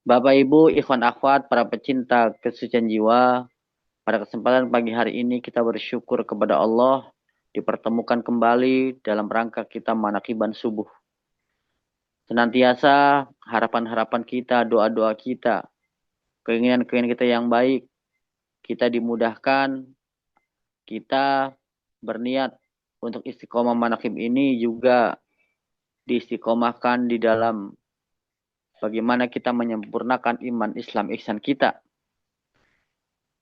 Bapak Ibu, ikhwan akhwat, para pecinta kesucian jiwa, pada kesempatan pagi hari ini kita bersyukur kepada Allah dipertemukan kembali dalam rangka kita manakiban subuh. Senantiasa harapan-harapan kita, doa-doa kita, keinginan-keinginan kita yang baik, kita dimudahkan, kita berniat untuk istiqomah manakib ini juga diistiqomahkan di dalam bagaimana kita menyempurnakan iman Islam ihsan kita.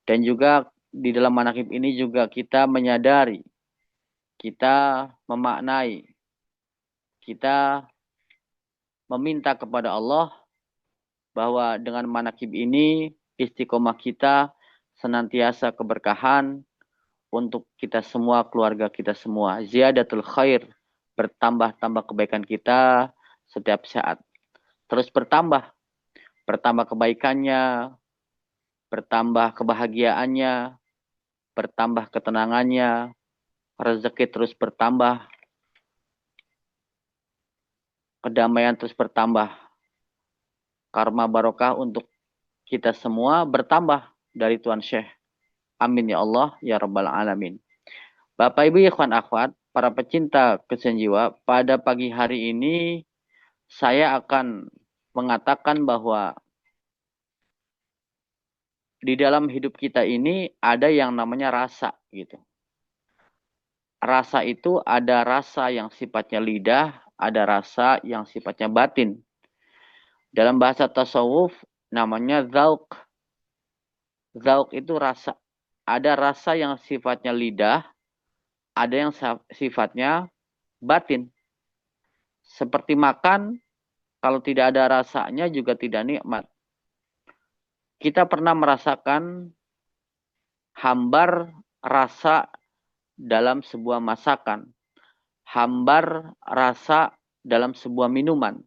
Dan juga di dalam manakib ini juga kita menyadari, kita memaknai, kita meminta kepada Allah bahwa dengan manakib ini istiqomah kita senantiasa keberkahan untuk kita semua, keluarga kita semua. Ziyadatul khair, bertambah-tambah kebaikan kita setiap saat. Terus bertambah, bertambah kebaikannya, bertambah kebahagiaannya, bertambah ketenangannya, rezeki terus bertambah, kedamaian terus bertambah, karma barokah untuk kita semua bertambah dari Tuhan Syekh. Amin ya Allah ya Rabbal Alamin. Bapak Ibu ikhwan akhwat, para pecinta kesucian jiwa, pada pagi hari ini saya akan mengatakan bahwa di dalam hidup kita ini ada yang namanya rasa gitu. Rasa itu ada rasa yang sifatnya lidah, ada rasa yang sifatnya batin. Dalam bahasa tasawuf namanya zauk. Zauk itu rasa. Ada rasa yang sifatnya lidah, ada yang sifatnya batin. Seperti makan, kalau tidak ada rasanya juga tidak nikmat. Kita pernah merasakan hambar rasa dalam sebuah masakan. Hambar rasa dalam sebuah minuman.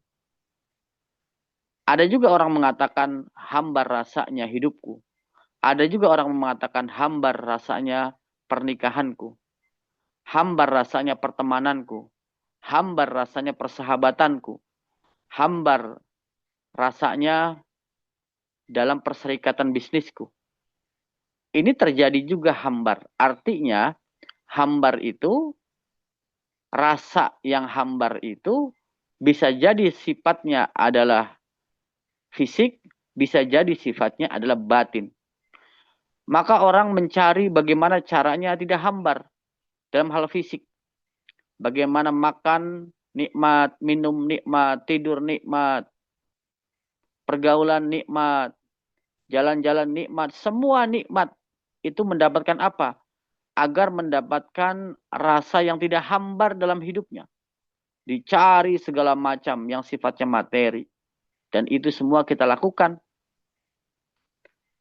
Ada juga orang mengatakan hambar rasanya hidupku. Ada juga orang mengatakan hambar rasanya pernikahanku. Hambar rasanya pertemananku. Hambar rasanya persahabatanku. Hambar rasanya dalam perserikatan bisnisku. Ini terjadi juga hambar. Artinya hambar itu, rasa yang hambar itu bisa jadi sifatnya adalah fisik, bisa jadi sifatnya adalah batin. Maka orang mencari bagaimana caranya tidak hambar dalam hal fisik. Bagaimana makan nikmat, minum nikmat, tidur nikmat, pergaulan nikmat, jalan-jalan nikmat, semua nikmat. Itu mendapatkan apa? Agar mendapatkan rasa yang tidak hambar dalam hidupnya. Dicari segala macam yang sifatnya materi. Dan itu semua kita lakukan.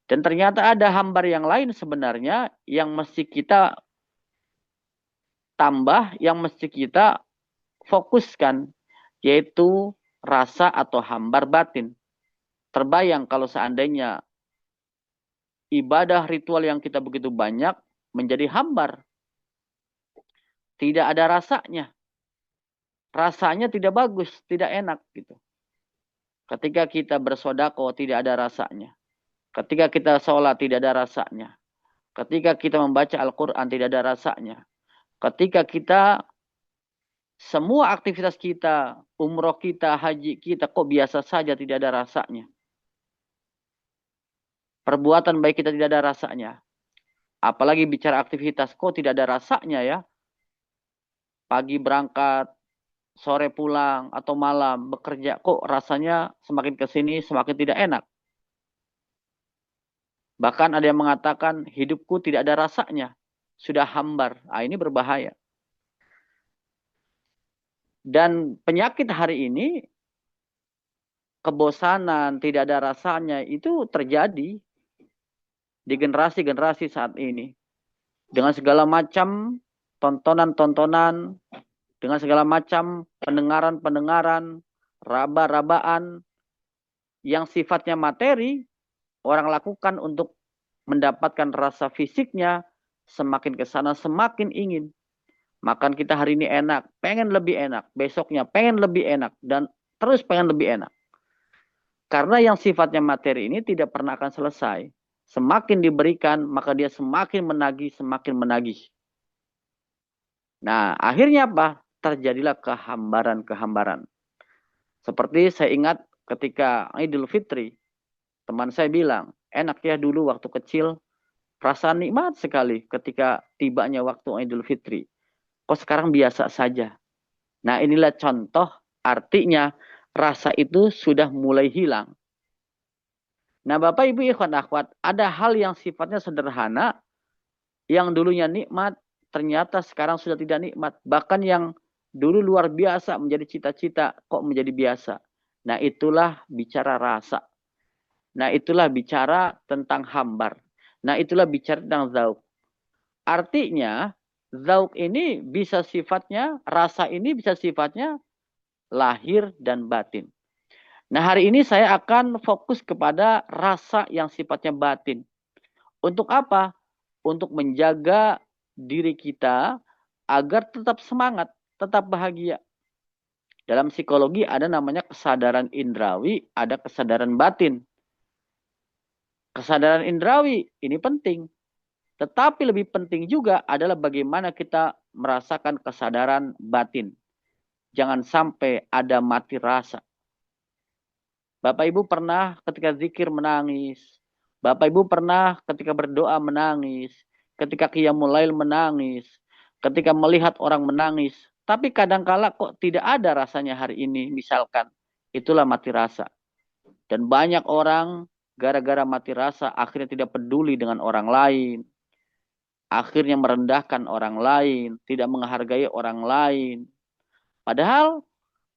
Dan ternyata ada hambar yang lain sebenarnya yang mesti kita tambah, yang mesti kita fokuskan, yaitu rasa atau hambar batin. Terbayang kalau seandainya ibadah ritual yang kita begitu banyak menjadi hambar. Tidak ada rasanya. Rasanya tidak bagus, tidak enak gitu. Ketika kita bersodako tidak ada rasanya. Ketika kita sholat tidak ada rasanya. Ketika kita membaca Al-Quran tidak ada rasanya. Ketika kita semua aktivitas kita, umroh kita, haji kita kok biasa saja tidak ada rasanya. Perbuatan baik kita tidak ada rasanya. Apalagi bicara aktivitas kok tidak ada rasanya ya. Pagi berangkat, sore pulang, atau malam bekerja kok rasanya semakin kesini semakin tidak enak. Bahkan ada yang mengatakan hidupku tidak ada rasanya. Sudah hambar. Nah, ini berbahaya. Dan penyakit hari ini, kebosanan, tidak ada rasanya, itu terjadi di generasi-generasi saat ini. Dengan segala macam tontonan-tontonan, dengan segala macam pendengaran-pendengaran, raba-rabaan, yang sifatnya materi, orang lakukan untuk mendapatkan rasa fisiknya, semakin ke sana semakin ingin. Makan kita hari ini enak, pengen lebih enak. Besoknya pengen lebih enak. Dan terus pengen lebih enak. Karena yang sifatnya materi ini tidak pernah akan selesai. Semakin diberikan, maka dia semakin menagih, semakin menagih. Nah, akhirnya apa? Terjadilah kehambaran-kehambaran. Seperti saya ingat ketika Idul Fitri, teman saya bilang, enak ya dulu waktu kecil, perasaan nikmat sekali ketika tibanya waktu Idul Fitri. Kok sekarang biasa saja? Nah, inilah contoh artinya rasa itu sudah mulai hilang. Nah, Bapak Ibu ikhwan akhwat, ada hal yang sifatnya sederhana, yang dulunya nikmat, ternyata sekarang sudah tidak nikmat. Bahkan yang dulu luar biasa menjadi cita-cita, kok menjadi biasa. Nah, itulah bicara rasa. Nah, itulah bicara tentang hambar. Nah, itulah bicara tentang zauk. Artinya, zauk ini bisa sifatnya, rasa ini bisa sifatnya lahir dan batin. Nah, hari ini saya akan fokus kepada rasa yang sifatnya batin. Untuk apa? Untuk menjaga diri kita agar tetap semangat, tetap bahagia. Dalam psikologi ada namanya kesadaran indrawi, ada kesadaran batin. Kesadaran indrawi ini penting. Tetapi lebih penting juga adalah bagaimana kita merasakan kesadaran batin. Jangan sampai ada mati rasa. Bapak Ibu pernah ketika zikir menangis. Bapak Ibu pernah ketika berdoa menangis. Ketika qiyamul lail menangis. Ketika melihat orang menangis. Tapi kadangkala kok tidak ada rasanya hari ini misalkan. Itulah mati rasa. Dan banyak orang gara-gara mati rasa akhirnya tidak peduli dengan orang lain. Akhirnya merendahkan orang lain. Tidak menghargai orang lain. Padahal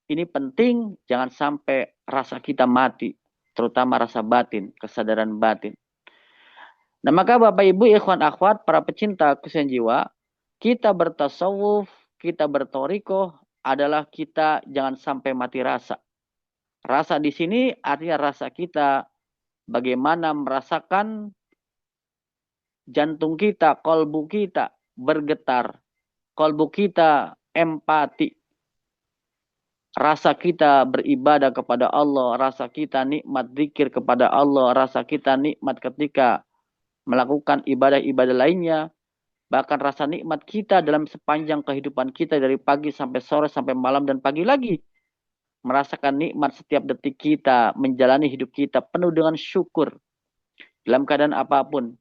ini penting, jangan sampai rasa kita mati. Terutama rasa batin, kesadaran batin. Nah maka Bapak Ibu, ikhwan akhwat, para pecinta kesucian jiwa, kita bertasawuf, kita bertorikoh adalah kita jangan sampai mati rasa. Rasa di sini artinya rasa kita bagaimana merasakan jantung kita, kolbu kita bergetar. Kolbu kita empati. Rasa kita beribadah kepada Allah, rasa kita nikmat zikir kepada Allah, rasa kita nikmat ketika melakukan ibadah-ibadah lainnya, bahkan rasa nikmat kita dalam sepanjang kehidupan kita dari pagi sampai sore sampai malam dan pagi lagi. Merasakan nikmat setiap detik kita, menjalani hidup kita penuh dengan syukur dalam keadaan apapun.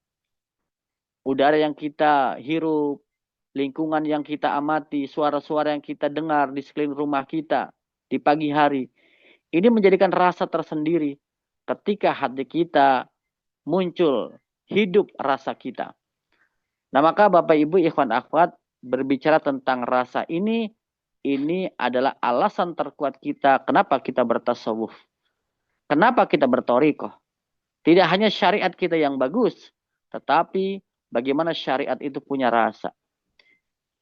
Udara yang kita hirup, lingkungan yang kita amati, suara-suara yang kita dengar di sekeliling rumah kita di pagi hari. Ini menjadikan rasa tersendiri ketika hati kita muncul, hidup rasa kita. Nah maka Bapak Ibu ikhwan akhwat berbicara tentang rasa ini adalah alasan terkuat kita kenapa kita bertasawuf. Kenapa kita bertorikoh. Tidak hanya syariat kita yang bagus, tetapi bagaimana syariat itu punya rasa.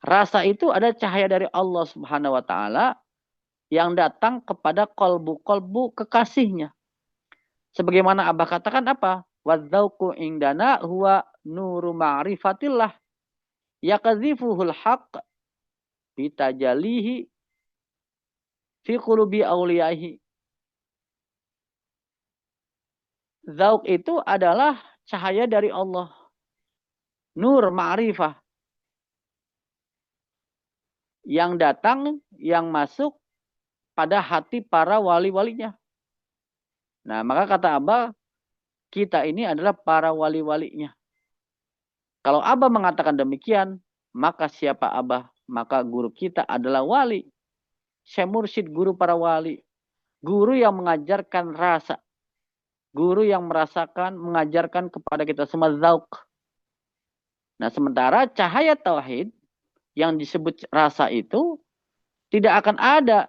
Rasa itu ada cahaya dari Allah Subhanahu wa taala yang datang kepada kolbu-kolbu kekasihnya. Sebagaimana Abah katakan apa? Wadzauqu indana huwa nuru ma'rifatillah. Yakazifuhul haqq bitajalihi fi qulubi awliyahi. Zauq itu adalah cahaya dari Allah. Nur ma'rifah. Yang datang, yang masuk pada hati para wali-walinya. Nah, maka kata Abah, kita ini adalah para wali-walinya. Kalau Abah mengatakan demikian, maka siapa Abah? Maka guru kita adalah wali. Syekh Mursyid, guru para wali. Guru yang mengajarkan rasa. Guru yang merasakan, mengajarkan kepada kita semua zauq. Nah, sementara cahaya tauhid yang disebut rasa itu tidak akan ada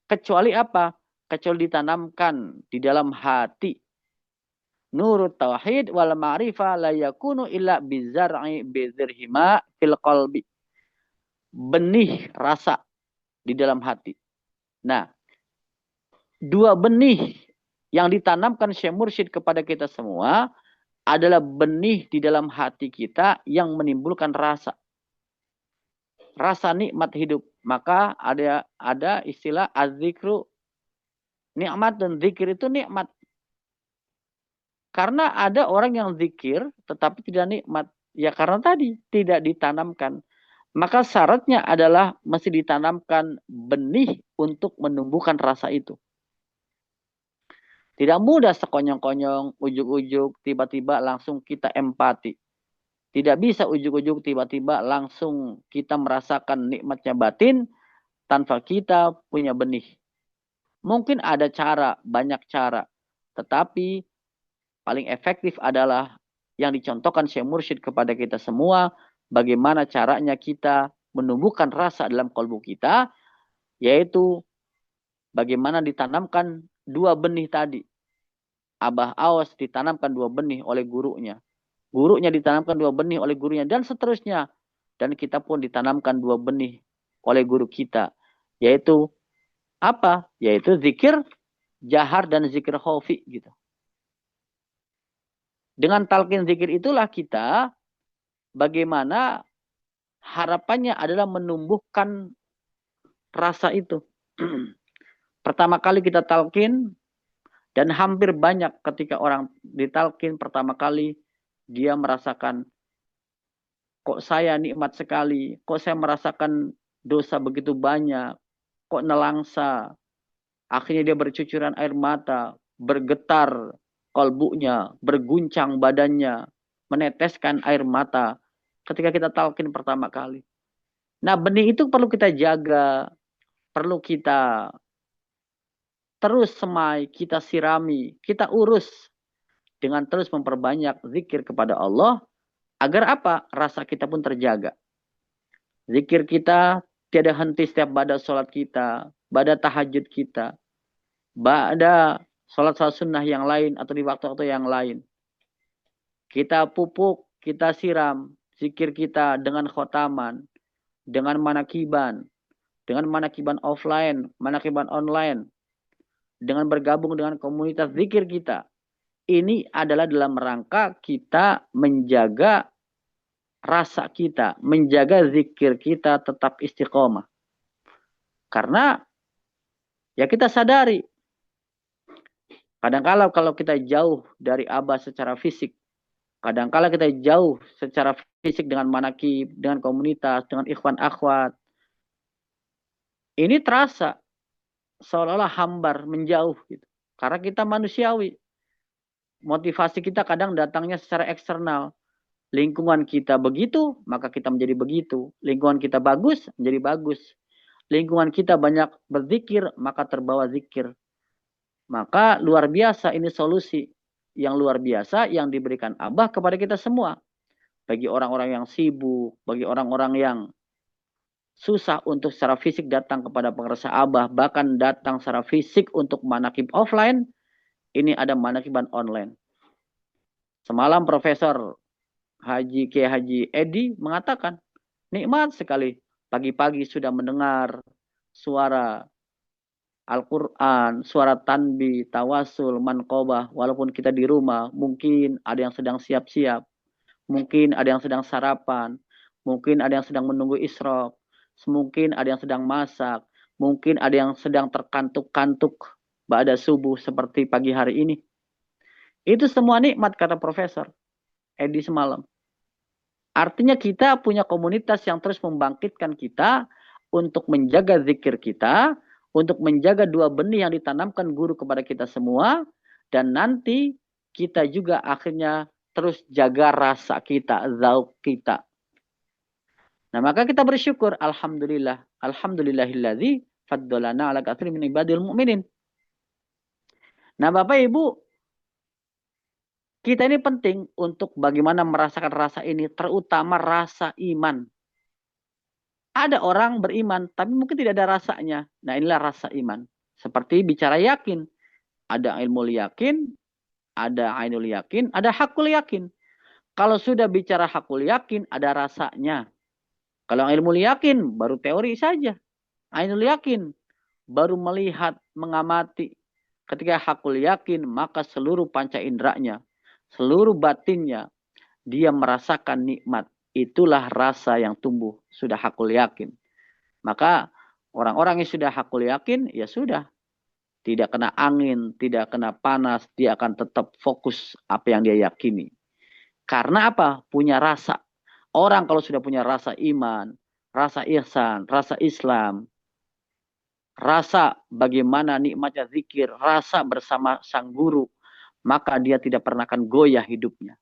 kecuali apa? Kecuali ditanamkan di dalam hati. Nurut tauhid wal ma'rifah la yakunu illa bizar'i bizirhima fil qalbi. Benih rasa di dalam hati. Nah, dua benih yang ditanamkan Syekh Mursyid kepada kita semua adalah benih di dalam hati kita yang menimbulkan rasa. Rasa nikmat hidup. Maka ada istilah az-zikru Nikmat dan zikir itu nikmat. Karena ada orang yang zikir tetapi tidak nikmat. Ya karena tadi tidak ditanamkan. Maka syaratnya adalah mesti ditanamkan benih untuk menumbuhkan rasa itu. Tidak mudah sekonyong-konyong, ujuk-ujuk, tiba-tiba langsung kita empati. Tidak bisa ujuk-ujuk tiba-tiba langsung kita merasakan nikmatnya batin tanpa kita punya benih. Mungkin ada cara, banyak cara. Tetapi paling efektif adalah yang dicontohkan Syekh Mursyid kepada kita semua, bagaimana caranya kita menumbuhkan rasa dalam kalbu kita, yaitu bagaimana ditanamkan dua benih tadi. Abah Awas ditanamkan dua benih oleh gurunya. Gurunya ditanamkan dua benih oleh gurunya, dan seterusnya. Dan kita pun ditanamkan dua benih oleh guru kita. Yaitu apa? Yaitu zikir jahar dan zikir khafi gitu. Dengan talqin zikir itulah kita bagaimana harapannya adalah menumbuhkan rasa itu. Pertama kali kita talqin, dan hampir banyak ketika orang ditalqin pertama kali, dia merasakan, kok saya nikmat sekali, kok saya merasakan dosa begitu banyak, kok nelangsa. Akhirnya dia bercucuran air mata, bergetar kalbunya, berguncang badannya, meneteskan air mata ketika kita talqin pertama kali. Nah, benih itu perlu kita jaga, perlu kita terus semai, kita sirami, kita urus dengan terus memperbanyak zikir kepada Allah, agar apa? Rasa kita pun terjaga. Zikir kita tiada henti setiap pada sholat kita, pada tahajud kita, pada sholat-sholat sunnah yang lain atau di waktu-waktu yang lain. Kita pupuk, kita siram zikir kita dengan khotaman, dengan manakiban offline, manakiban online, dengan bergabung dengan komunitas zikir kita. Ini adalah dalam rangka kita menjaga rasa kita, menjaga zikir kita tetap istiqomah. Karena ya kita sadari, kadangkala kalau kita jauh dari Abah secara fisik, kadangkala kita jauh secara fisik dengan manakib, dengan komunitas, dengan ikhwan akhwat, ini terasa seolah-olah hambar, menjauh gitu. Karena kita manusiawi. Motivasi kita kadang datangnya secara eksternal. Lingkungan kita begitu, maka kita menjadi begitu. Lingkungan kita bagus, menjadi bagus. Lingkungan kita banyak berzikir, maka terbawa zikir. Maka luar biasa ini solusi yang luar biasa yang diberikan Abah kepada kita semua. Bagi orang-orang yang sibuk, bagi orang-orang yang susah untuk secara fisik datang kepada pengerasa Abah, bahkan datang secara fisik untuk manakib offline, ini ada manakiban online. Semalam Profesor Haji Edi mengatakan, nikmat sekali pagi-pagi sudah mendengar suara Al-Quran, suara tanbih, tawasul, manqobah, walaupun kita di rumah, mungkin ada yang sedang siap-siap, mungkin ada yang sedang sarapan, mungkin ada yang sedang menunggu isyraq, mungkin ada yang sedang masak, mungkin ada yang sedang terkantuk-kantuk ba'da subuh seperti pagi hari ini. Itu semua nikmat, kata Profesor Edi semalam. Artinya kita punya komunitas yang terus membangkitkan kita untuk menjaga zikir kita, untuk menjaga dua benih yang ditanamkan guru kepada kita semua, dan nanti kita juga akhirnya terus jaga rasa kita, zauq kita. Nah, maka kita bersyukur, alhamdulillah, alhamdulillahilladzi faddalana ala katsirin min ibadil mu'minin. Nah, Bapak Ibu, kita ini penting untuk bagaimana merasakan rasa ini, terutama rasa iman. Ada orang beriman, tapi mungkin tidak ada rasanya. Nah, inilah rasa iman. Seperti bicara yakin. Ada ilmu yakin, ada ainul yakin, ada hakul yakin. Kalau sudah bicara hakul yakin, ada rasanya. Kalau ilmu yakin, baru teori saja. Ainul yakin, baru melihat, mengamati. Ketika hakul yakin, maka seluruh panca inderanya, seluruh batinnya, dia merasakan nikmat. Itulah rasa yang tumbuh, sudah hakul yakin. Maka orang-orang yang sudah hakul yakin, ya sudah. tidak kena angin, tidak kena panas, dia akan tetap fokus apa yang dia yakini. Karena apa? Punya rasa. Orang kalau sudah punya rasa iman, rasa ihsan, rasa Islam, rasa bagaimana nikmatnya zikir, rasa bersama sang guru, maka dia tidak pernah akan goyah hidupnya.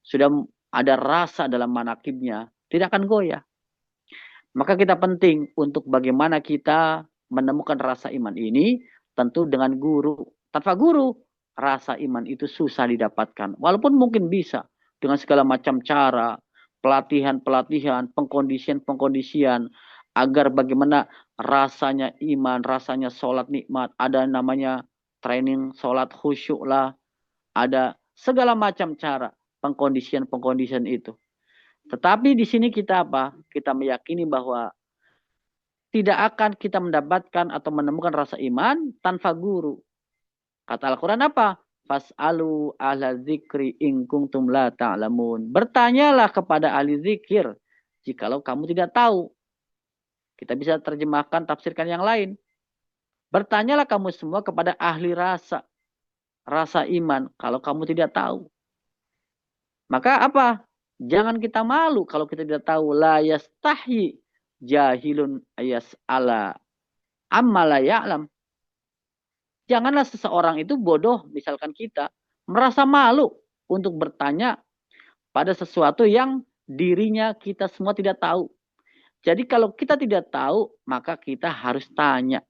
Sudah ada rasa dalam manakibnya, tidak akan goyah. Maka kita penting untuk bagaimana kita menemukan rasa iman ini, tentu dengan guru. Tanpa guru, rasa iman itu susah didapatkan. Walaupun mungkin bisa dengan segala macam cara, pelatihan-pelatihan, pengkondisian-pengkondisian, agar bagaimana rasanya iman, rasanya sholat nikmat, ada namanya training sholat khusyuk lah, ada segala macam cara pengkondisian-pengkondisian itu. Tetapi di sini kita apa? Kita meyakini bahwa tidak akan kita mendapatkan atau menemukan rasa iman tanpa guru. Kata Al-Quran apa? Fas'alu ahla zikri in kuntum la ta'lamun. Bertanyalah kepada ahli zikir jikalau kamu tidak tahu. Kita bisa terjemahkan, tafsirkan yang lain. Bertanyalah kamu semua kepada ahli rasa. Rasa iman kalau kamu tidak tahu. Maka apa? Jangan kita malu kalau kita tidak tahu. La yastahi jahilun ayas'ala amma la ya'lam. Janganlah seseorang itu bodoh, misalkan kita, merasa malu untuk bertanya pada sesuatu yang dirinya kita semua tidak tahu. Jadi kalau kita tidak tahu, maka kita harus tanya.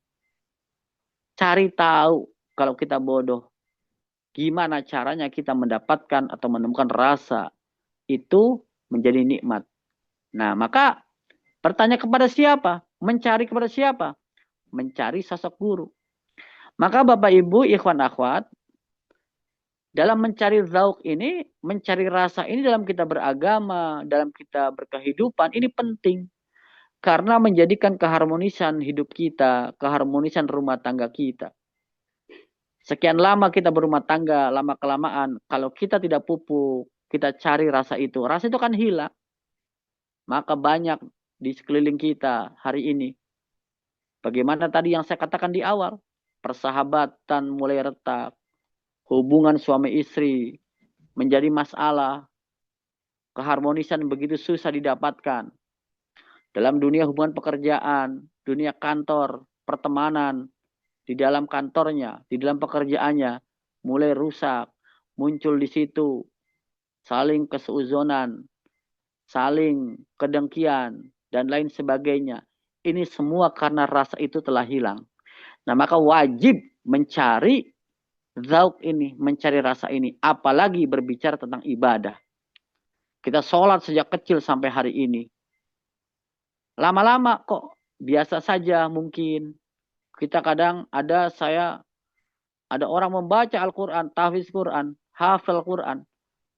Cari tahu kalau kita bodoh. Gimana caranya kita mendapatkan atau menemukan rasa itu menjadi nikmat. Nah, maka bertanya kepada siapa? Mencari kepada siapa? Mencari sosok guru. Maka Bapak Ibu, ikhwan akhwat, dalam mencari zauk ini, mencari rasa ini dalam kita beragama, dalam kita berkehidupan, ini penting. Karena menjadikan keharmonisan hidup kita, keharmonisan rumah tangga kita. Sekian lama kita berumah tangga, lama-kelamaan, kalau kita tidak pupuk, kita cari rasa itu akan hilang. Maka banyak di sekeliling kita hari ini. Bagaimana tadi yang saya katakan di awal, persahabatan mulai retak, hubungan suami istri menjadi masalah, keharmonisan begitu susah didapatkan. Dalam dunia hubungan pekerjaan, dunia kantor, pertemanan, di dalam kantornya, di dalam pekerjaannya, mulai rusak, muncul di situ, saling keseuzonan, saling kedengkian, dan lain sebagainya. Ini semua karena rasa itu telah hilang. Nah, maka wajib mencari zauk ini, mencari rasa ini. Apalagi berbicara tentang ibadah. Kita sholat sejak kecil sampai hari ini. Lama-lama kok biasa saja mungkin. Kita kadang ada orang membaca Al-Quran, tahfiz Quran, hafal Quran.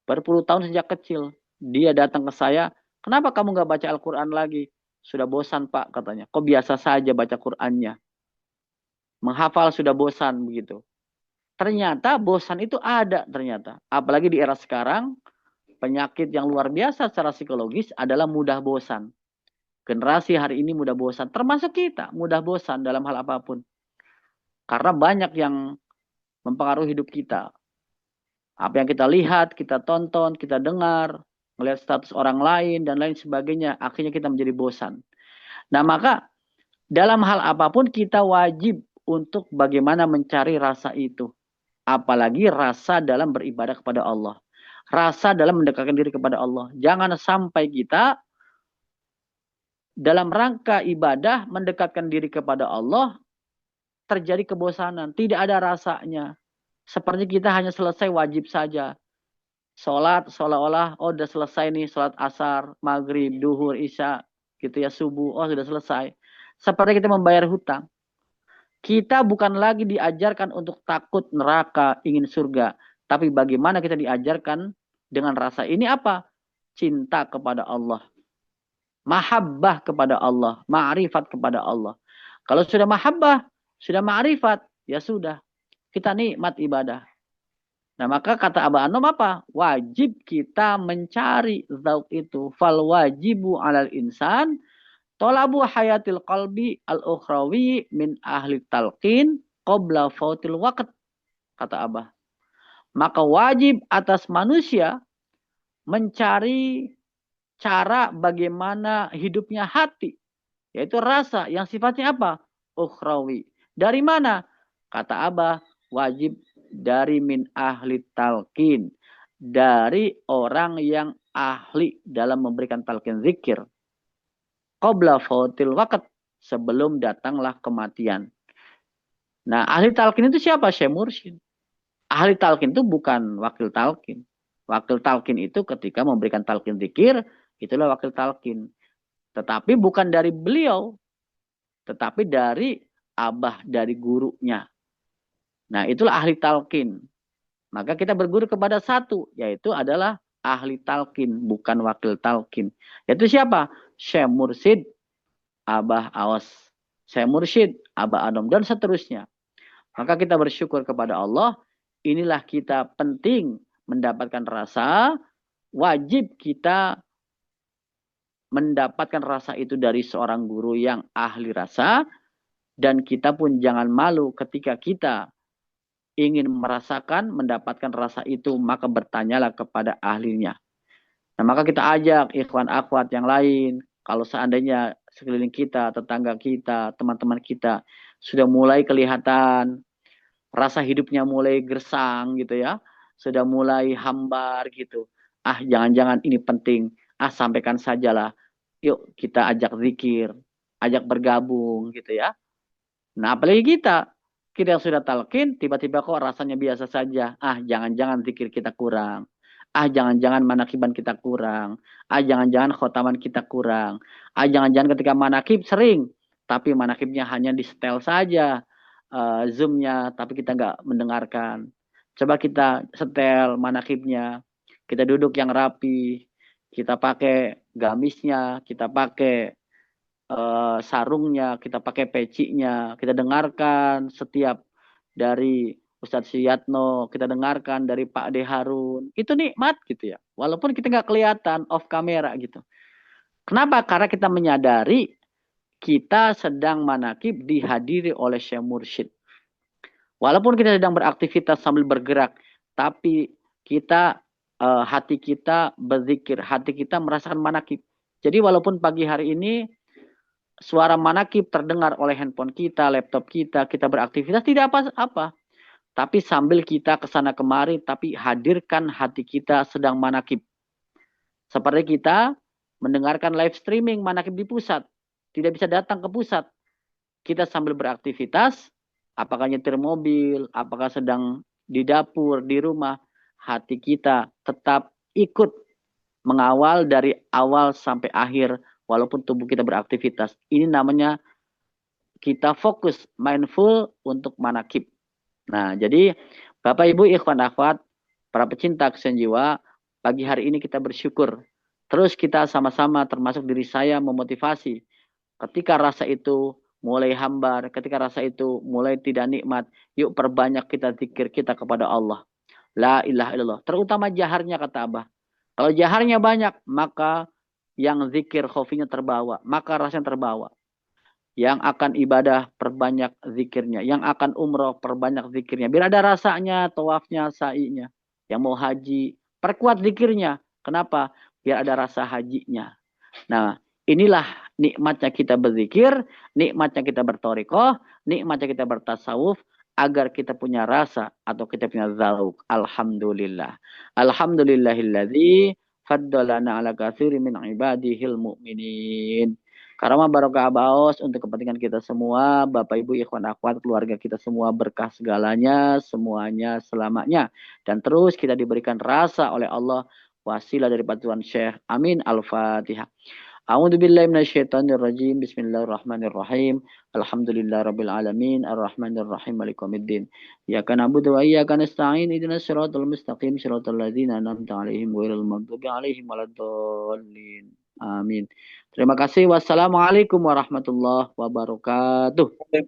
Berpuluh tahun sejak kecil. Dia datang ke saya, kenapa kamu nggak baca Al-Quran lagi? Sudah bosan Pak katanya. Kok biasa saja baca Qurannya? Menghafal sudah bosan begitu. Ternyata bosan itu ada ternyata. Apalagi di era sekarang, penyakit yang luar biasa secara psikologis adalah mudah bosan. Generasi hari ini mudah bosan, termasuk kita mudah bosan dalam hal apapun. Karena banyak yang mempengaruhi hidup kita. Apa yang kita lihat, kita tonton, kita dengar, melihat status orang lain, dan lain sebagainya, akhirnya kita menjadi bosan. Nah, maka dalam hal apapun kita wajib untuk bagaimana mencari rasa itu. Apalagi rasa dalam beribadah kepada Allah. Rasa dalam mendekatkan diri kepada Allah. Jangan sampai kita dalam rangka ibadah mendekatkan diri kepada Allah terjadi kebosanan, tidak ada rasanya. Seperti kita hanya selesai wajib saja. Sholat seolah-olah oh sudah selesai nih, sholat asar, maghrib, duhur, isya, gitu ya, subuh, oh sudah selesai. Seperti kita membayar hutang. Kita bukan lagi diajarkan untuk takut neraka, ingin surga, tapi bagaimana kita diajarkan dengan rasa ini apa? Cinta kepada Allah. Mahabbah kepada Allah, ma'rifat kepada Allah. Kalau sudah mahabbah, sudah ma'rifat, ya sudah, kita nikmat ibadah. Nah, maka kata Abah Anom apa? Wajib kita mencari zauk itu. Fal wajibu alal insan tolabu hayatil qalbi al-ukhrawi min ahli talqin qabla fautil waqt, kata Abah. Maka wajib atas manusia mencari cara bagaimana hidupnya hati, yaitu rasa yang sifatnya apa? Ukhrawi. Dari mana? Kata Abah, wajib dari min ahli talqin, dari orang yang ahli dalam memberikan talqin zikir. Qabla fautil waqt, sebelum datanglah kematian. Nah, ahli talqin itu siapa? Syekh Mursyid. Ahli talqin itu bukan wakil talqin. Wakil talqin itu ketika memberikan talqin zikir, itulah wakil talqin. Tetapi bukan dari beliau, tetapi dari abah, dari gurunya. Nah, itulah ahli talqin. Maka kita berguru kepada satu, yaitu adalah ahli talqin, bukan wakil talqin. Yaitu siapa? Syekh Mursyid, Abah Awas. Syekh Mursyid, Abah Anom, dan seterusnya. Maka kita bersyukur kepada Allah, inilah kita penting mendapatkan rasa, wajib kita mendapatkan rasa itu dari seorang guru yang ahli rasa, dan kita pun jangan malu ketika kita ingin merasakan, mendapatkan rasa itu, maka bertanyalah kepada ahlinya. Nah, maka kita ajak ikhwan akhwat yang lain, kalau seandainya sekeliling kita, tetangga kita, teman-teman kita, sudah mulai kelihatan, rasa hidupnya mulai gersang gitu ya, sudah mulai hambar gitu. Ah, jangan-jangan ini penting, sampaikan sajalah. Yuk kita ajak zikir, ajak bergabung gitu ya. Nah, apalagi kita yang sudah talqin, tiba-tiba kok rasanya biasa saja. Ah, jangan-jangan zikir kita kurang. Ah, jangan-jangan manakiban kita kurang. Ah, jangan-jangan khotaman kita kurang. Ah, jangan-jangan ketika manakib sering, tapi manakibnya hanya di setel saja. Zoom-nya, tapi kita nggak mendengarkan. Coba kita setel manakibnya. Kita duduk yang rapi. Kita pakai gamisnya, kita pakai sarungnya, kita pakai pecinya, kita dengarkan setiap dari Ustadz Suyatno, kita dengarkan dari Pak De Harun, itu nikmat gitu ya. Walaupun kita nggak kelihatan off kamera gitu. Kenapa? Karena kita menyadari kita sedang manakib dihadiri oleh Syekh Mursyid. Walaupun kita sedang beraktivitas sambil bergerak, tapi kita hati kita berzikir, hati kita merasakan manakib. Jadi walaupun pagi hari ini suara manakib terdengar oleh handphone kita, laptop kita, kita beraktivitas tidak apa-apa. Tapi sambil kita kesana kemari, tapi hadirkan hati kita sedang manakib. Seperti kita mendengarkan live streaming manakib di pusat. Tidak bisa datang ke pusat. Kita sambil beraktivitas, apakah nyetir mobil, apakah sedang di dapur, di rumah, hati kita tetap ikut mengawal dari awal sampai akhir, walaupun tubuh kita beraktivitas. Ini namanya kita fokus, mindful untuk manakib. Nah, jadi Bapak Ibu ikhwan akhwat, para pecinta kesenjiwa, jiwa, pagi hari ini kita bersyukur. Terus kita sama-sama termasuk diri saya memotivasi. Ketika rasa itu mulai hambar, ketika rasa itu mulai tidak nikmat, yuk perbanyak kita zikir kita kepada Allah. La ilaha illallah. Terutama jaharnya kata Abah. Kalau jaharnya banyak, maka yang zikir khofinya terbawa, maka rasanya terbawa. Yang akan ibadah perbanyak zikirnya, yang akan umroh perbanyak zikirnya. Biar ada rasanya, tawafnya, sa'inya. Yang mau haji, perkuat zikirnya. Kenapa? Biar ada rasa hajinya. Nah, inilah nikmatnya kita berzikir, nikmatnya kita bertorikoh, nikmatnya kita bertasawuf, agar kita punya rasa atau kita punya zauk. Alhamdulillah. Alhamdulillahilladzi faddalana ala katsiri min ibadihil mu'minin. Karama barokah abaos untuk kepentingan kita semua, Bapak Ibu ikhwan akhwat, keluarga kita semua berkah segalanya, semuanya selamanya. Dan terus kita diberikan rasa oleh Allah, wasilah dari Tuhan Syekh. Amin. Al-Fatihah. A'udzu billahi minasyaitonir rajim. Bismillahirrahmanirrahim. Alhamdulillahirabbil alamin, arrahmanir rahim, maliki yaumiddin. Iyyaka na'budu wa iyyaka nasta'in. Ihdinas siratal mustaqim, siratal ladzina an'amta 'alaihim ghairil maghdubi 'alaihim waladdallin. Amin. Terima kasih. Wassalamualaikum warahmatullahi wabarakatuh.